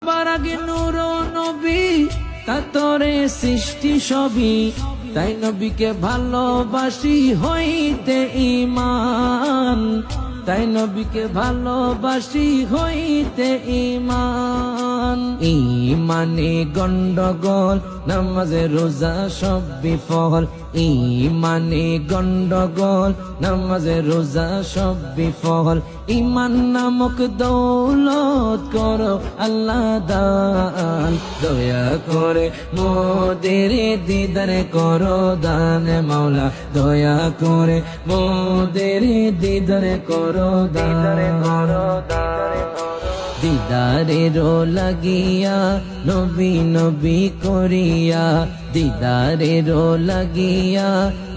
বারাগে নূর নবী তাতরে সৃষ্টি সবই, তাই নবীকে ভালোবাসি হইতে ঈমান, তাই নবীকে ভালোবাসি হইতে ঈমান। ঈমানে গন্ডগোল নামাজে রোজা সব বিফল, ঈমানে গন্ডগোল নামাজে রোজা সব বিফল। ঈমান নামক দৌলত করো আল্লাহ দান, দয়া করে মোদের দিদার করো দান মাওলা, দয়া করে মোদের দিদার করো দান। দিদারেরও লাগিয়া নবী নবী করিয়া, দিদারেরও লাগিয়া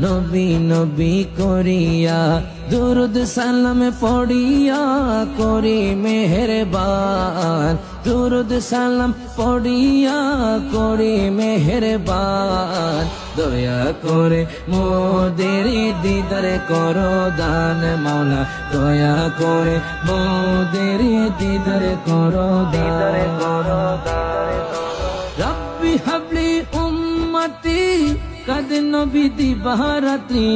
নবী নবী করিয়া, দুরুদ সালাম পড়িয়া করি মেহেরবান, দুরুদ সালাম পড়িয়া করি মেহেরবান। দয়া করে মোদের দিদার করো দান মাওলা, দয়া করে মোদের দিদার করো দান। রব্বি হাবলি উম্মতি কাদ নবী দিবারাত্রি,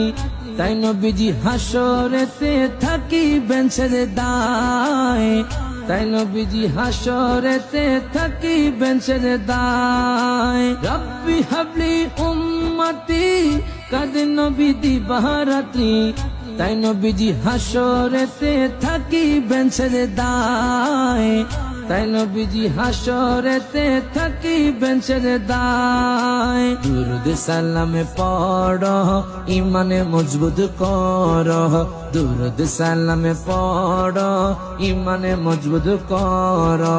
তাই নবীজি হাসরেতে থাকিবেন সেজদায়, তাই নবীজি হাসরেতে থাকিবেন সেজদায়। রব্বি হাবলি উম্মতি কাদ নবী দিবারাত্রি, তাই নবীজি হাসরেতে থাকিবেন সেজদায়, তাই নবীজি হাসরেতে থাকিবেন সেজদায়। দুরুদ সালাম পড়ো ঈমানে মজবুত করো, দুরুদ সালাম পড়ো ঈমানে মজবুত করো।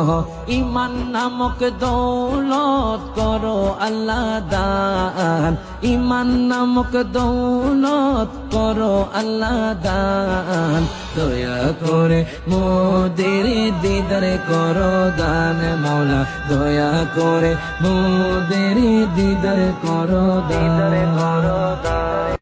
ঈমান নামক দৌলত করো আল্লাহ দান, ঈমান নামক দৌলত করো আল্লাহ দান। দয়া করে মোদের দিদার করো দান মাওলা, দয়া করে মোদের দিদার করো দান।